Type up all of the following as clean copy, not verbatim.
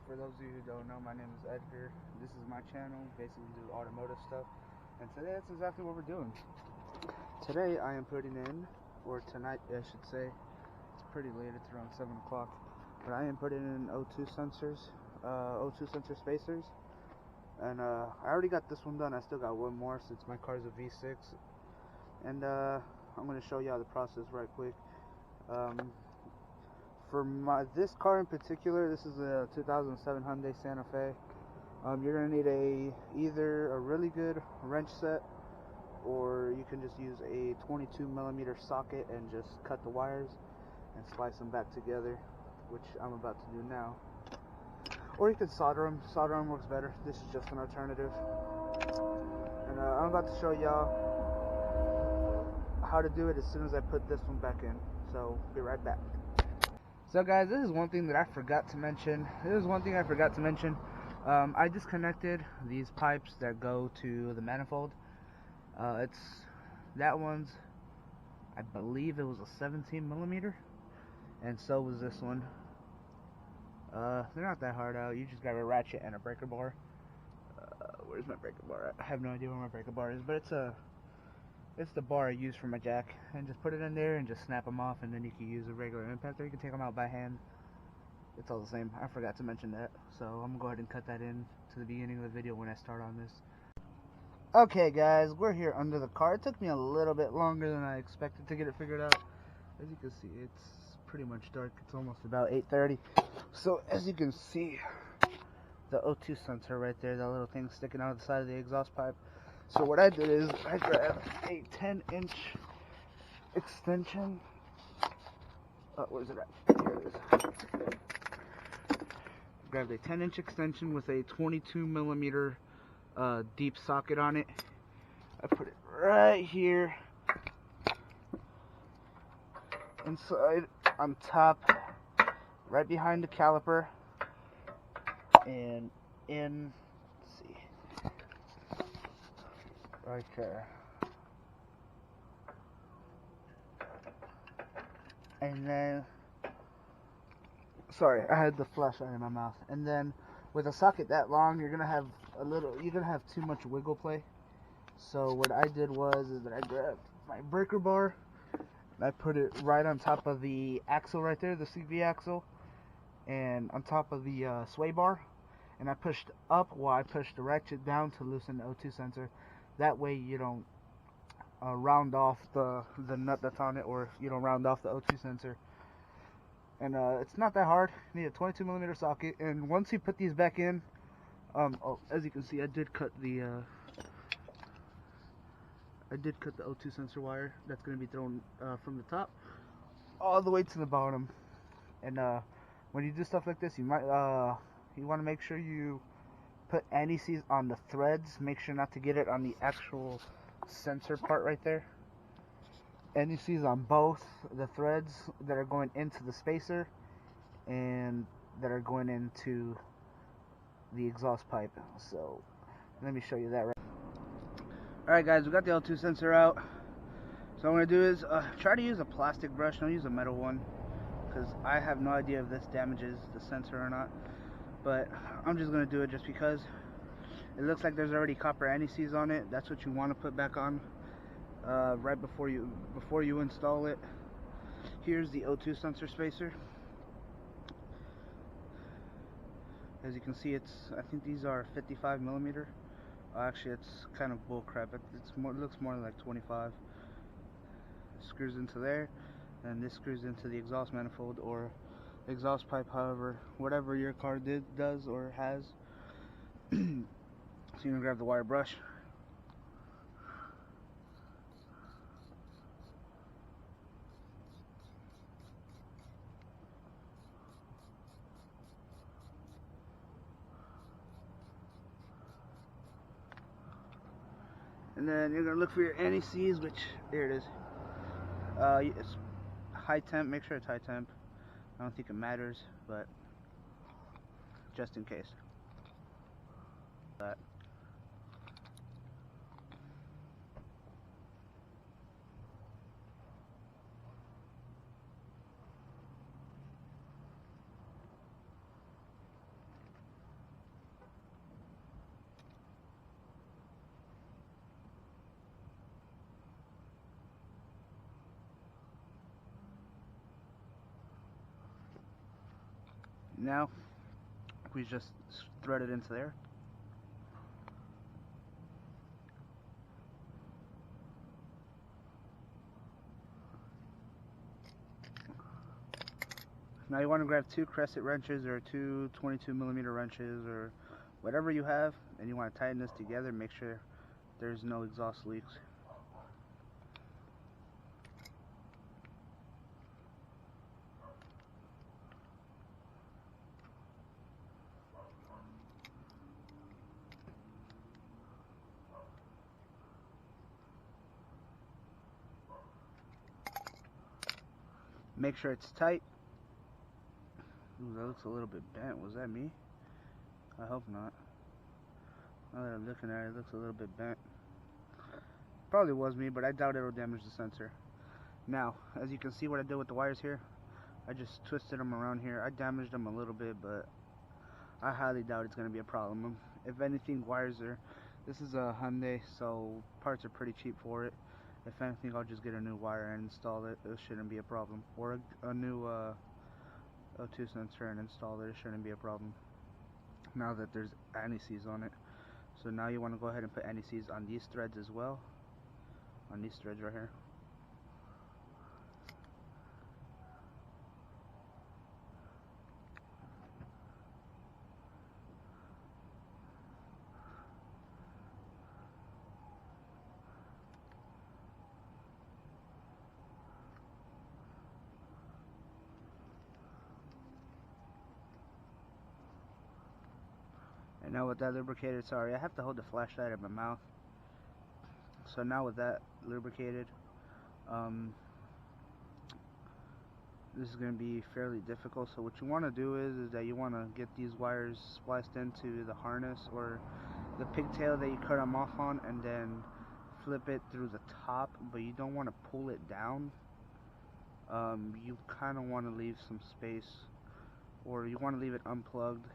For those of you who don't know, my name is Edgar. This is my channel, basically do automotive stuff. And today that's exactly what we're doing. Today I am putting in, or tonight I should say, it's pretty late, it's around 7 o'clock, but I am putting in O2 sensors, O2 sensor spacers. And I already got this one done. I still got one more since my car's a V6. And I'm going to show y'all the process right quick. For this car in particular, this is a 2007 Hyundai Santa Fe. You're going to need either a really good wrench set, or you can just use a 22mm socket and just cut the wires and slice them back together, which I'm about to do now. Or you could solder them. Solder them works better. This is just an alternative. And I'm about to show y'all how to do it as soon as I put this one back in. So, be right back. So guys, this is one thing that I forgot to mention. I disconnected these pipes that go to the manifold. That one's, I believe it was a 17mm, and so was this one. They're not that hard out. You just got a ratchet and a breaker bar. Where's my breaker bar at? I have no idea where my breaker bar is, but it's the bar I use for my jack. And just put it in there and just snap them off, and then you can use a regular impactor. You can take them out by hand. It's all the same. I forgot to mention that, so I'm gonna go ahead and cut that in to the beginning of the video when I start on this. Okay guys, we're here under the car. It took me a little bit longer than I expected to get it figured out. As you can see, it's pretty much dark. It's almost about 8:30. So as you can see, the O2 sensor right there, that little thing sticking out of the side of the exhaust pipe. So what I did is I grabbed a 10-inch extension. Where's it at? Here it is. Grabbed a 10-inch extension with a 22mm deep socket on it. I put it right here inside, on top, right behind the caliper, and in, let's see, right there. And then, sorry, I had the flashlight in my mouth. And then, with a socket that long, you're gonna have too much wiggle play. So what I did is that I grabbed my breaker bar, and I put it right on top of the axle right there, the CV axle, and on top of the sway bar, and I pushed up while I pushed the ratchet down to loosen the O2 sensor. That way you don't round off the nut that's on it, or you don't round off the O2 sensor. And it's not that hard. You need a 22mm socket, and once you put these back in, as you can see, I did cut the O2 sensor wire that's going to be thrown from the top all the way to the bottom. And when you do stuff like this, you want to make sure you put anti-seize on the threads. Make sure not to get it on the actual sensor part right there. Anti-seize on both the threads that are going into the spacer and that are going into the exhaust pipe. So let me show you that right. Alright guys, we got the O2 sensor out. So what I'm going to do is try to use a plastic brush. Don't use a metal one, because I have no idea if this damages the sensor or not. But I'm just going to do it just because it looks like there's already copper anti-seize on it. That's what you want to put back on right before you install it. Here's the O2 sensor spacer. As you can see, I think these are 55mm. Actually, it's kind of bull crap. It looks more like 25. It screws into there, and this screws into the exhaust manifold or exhaust pipe, whatever your car does or has. So you're gonna grab the wire brush. And then you're going to look for your anti-seize, which, there it is. It's high temp. Make sure it's high temp. I don't think it matters, but just in case. Now we just thread it into there. Now you want to grab 2 crescent wrenches or 2 22mm wrenches or whatever you have, and you want to tighten this together. Make sure there's no exhaust leaks. Make sure it's tight. Ooh, that looks a little bit bent. Was that me? I hope not. Now that I'm looking at it, it looks a little bit bent. Probably was me, but I doubt it'll damage the sensor. Now, as you can see what I did with the wires here, I just twisted them around here. I damaged them a little bit, but I highly doubt it's going to be a problem. If anything, wires are... This is a Hyundai, so parts are pretty cheap for it. If anything, I'll just get a new wire and install it. It shouldn't be a problem. Or a new O2 sensor and install it. It shouldn't be a problem. Now that there's anti-seize on it. So now you want to go ahead and put anti-seize on these threads as well. On these threads right here. And now with that lubricated, sorry, I have to hold the flashlight in my mouth. So now with that lubricated, this is going to be fairly difficult. So what you want to do is that you want to get these wires spliced into the harness or the pigtail that you cut them off on, and then flip it through the top, but you don't want to pull it down. You kind of want to leave some space, or you want to leave it unplugged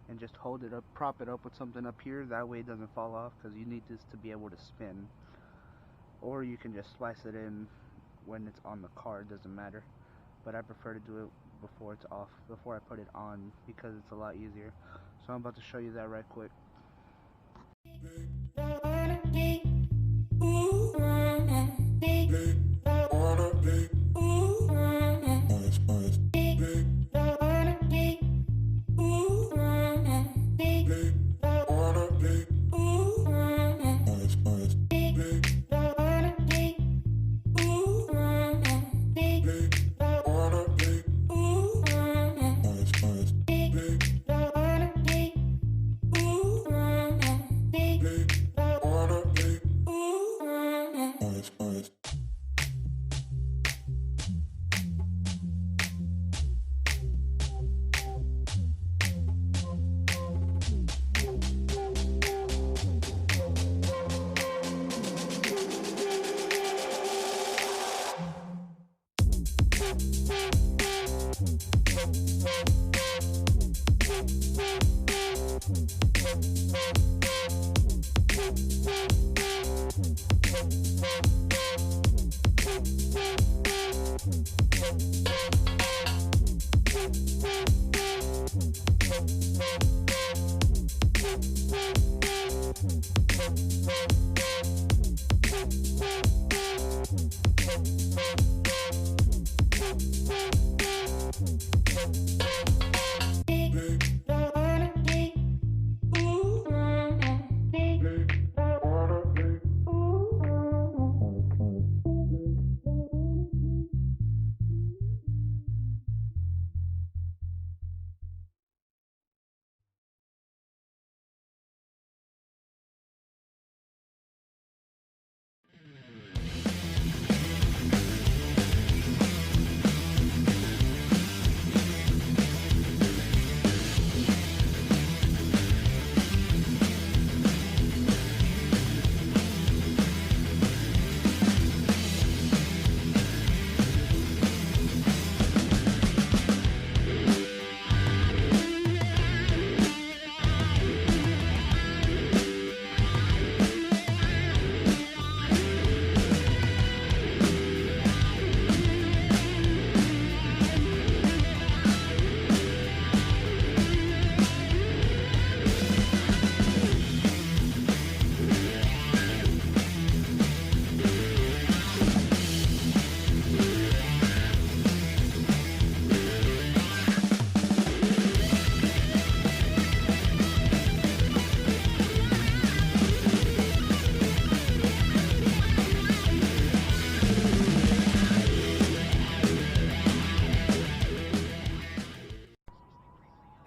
and just hold it up, prop it up with something up here, that way it doesn't fall off, because you need this to be able to spin. Or you can just splice it in when it's on the car, it doesn't matter. But I prefer to do it before it's off, before I put it on, because it's a lot easier. So I'm about to show you that right quick.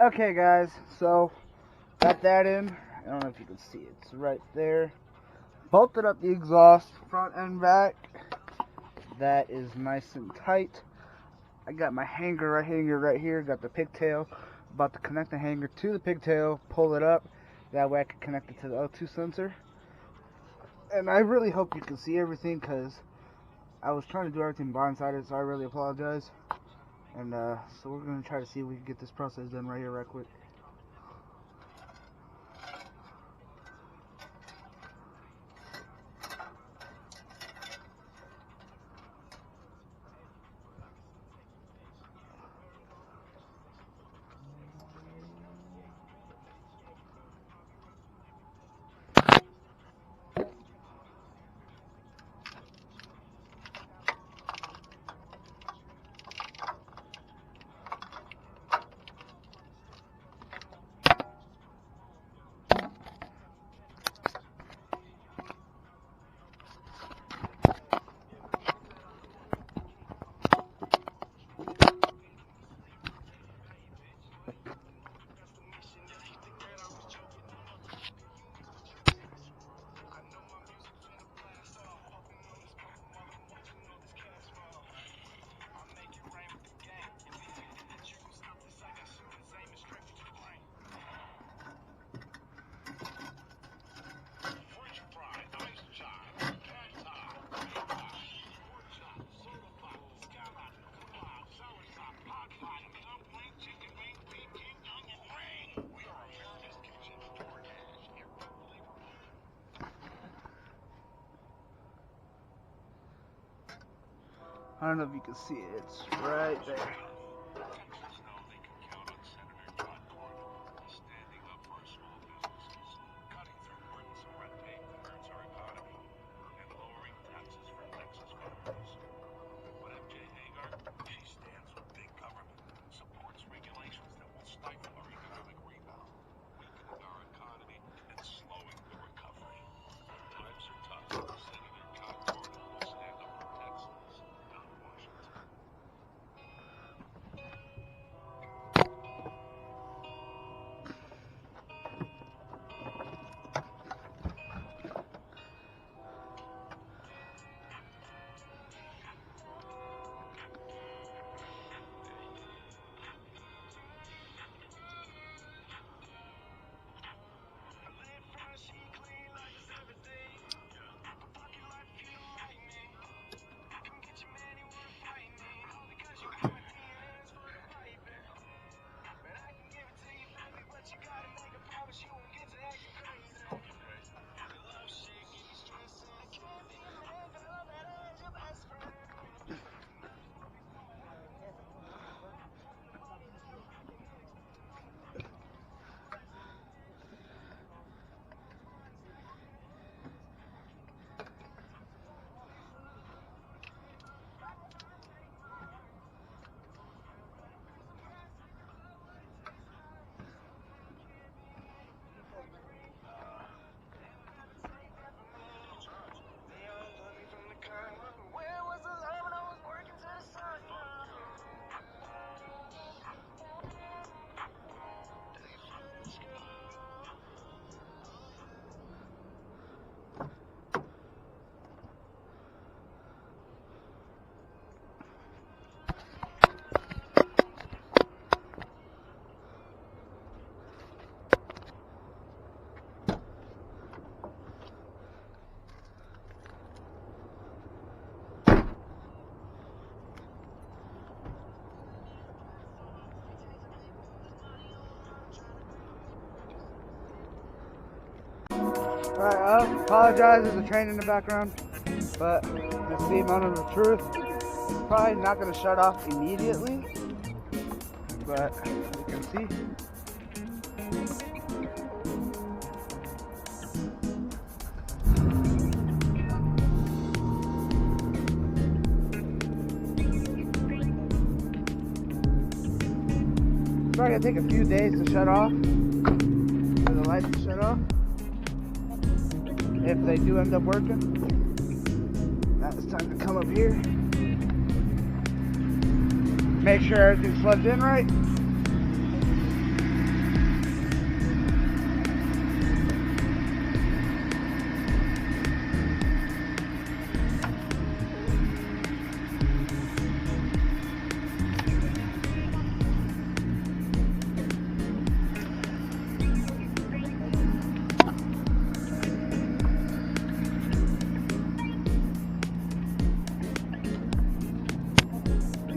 Okay guys, so got that in. I don't know if you can see it. It's right there. Bolted up the exhaust, front and back. That is nice and tight. I got my hanger right here. Got the pigtail. About to connect the hanger to the pigtail, pull it up. That way I can connect it to the O2 sensor. And I really hope you can see everything, because I was trying to do everything blindsided, so I really apologize. And so we're going to try to see if we can get this process done right here right quick. I don't know if you can see it. It's right there. Alright, I apologize, there's a train in the background, but that's the amount of the truth. It's probably not going to shut off immediately, but you can see. It's probably going to take a few days to shut off, for the lights to shut off. If they do end up working, now it's time to come up here, make sure everything's plugged in right,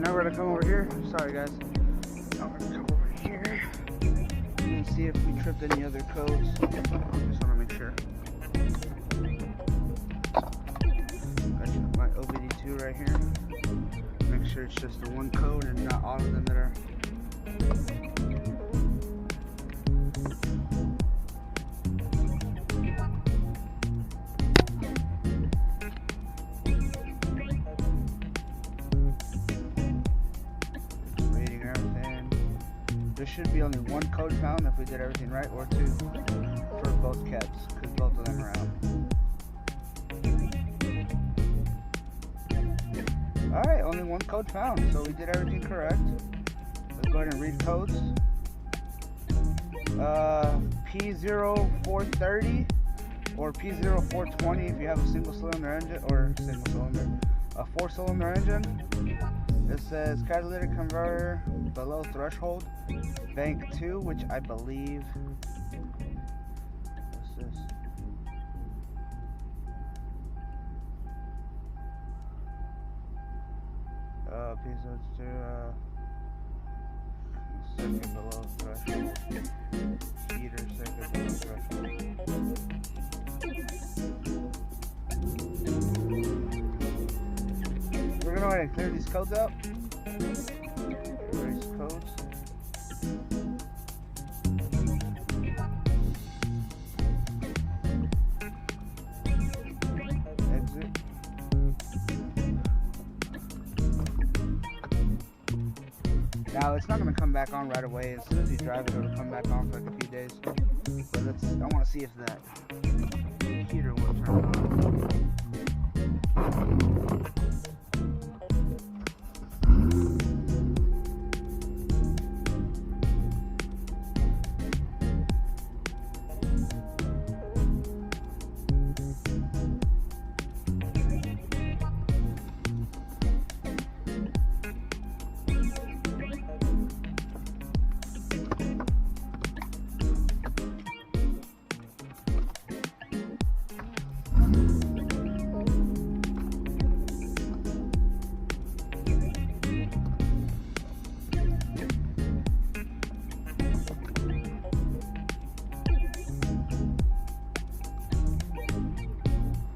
now we're gonna come over here. Sorry guys. Now we're gonna come over here and see if we tripped any other codes. Just wanna make sure. Got my OBD2 right here. Make sure it's just the one code and not all of them that are. There should be only one code found if we did everything right, or two for both cabs, because both of them are out. Alright, only one code found, so we did everything correct. Let's go ahead and read codes. P0430 or P0420 if you have a single cylinder engine, or a 4-cylinder engine. It says catalytic converter below threshold, bank 2, which I believe, what's this? P02, second below threshold, heater second below threshold. We're gonna go ahead and clear these codes out. Erase codes. Exit. Now it's not gonna come back on right away. As soon as you drive it, it'll come back on for like a few days. But I want to see if that heater will turn on.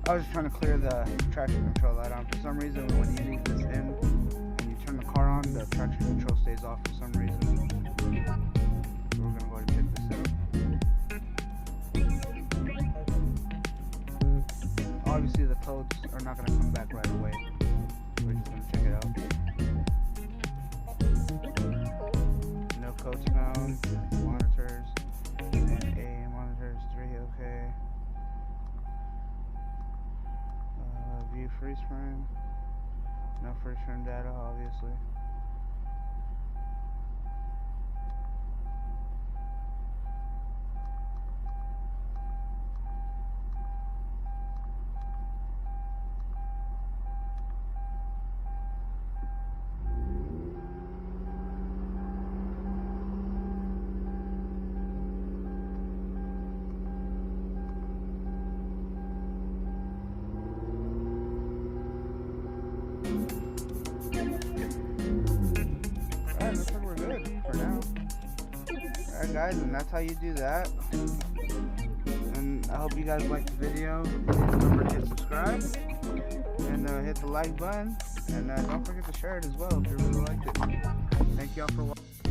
I was just trying to clear the traction control light on. For some reason, when you leave this in and you turn the car on, the traction control stays off for some reason. So we're going to go ahead and check this out. Obviously, the codes are not going to come back right away. We're just going to check it out. No codes found. Monitors. NA monitors 3, okay. View freeze frame. No freeze frame data, obviously. Alright, looks like we're good for now. Alright guys, and that's how you do that. And I hope you guys liked the video. Remember to hit subscribe and hit the like button, and don't forget to share it as well if you really liked it. Thank y'all for watching.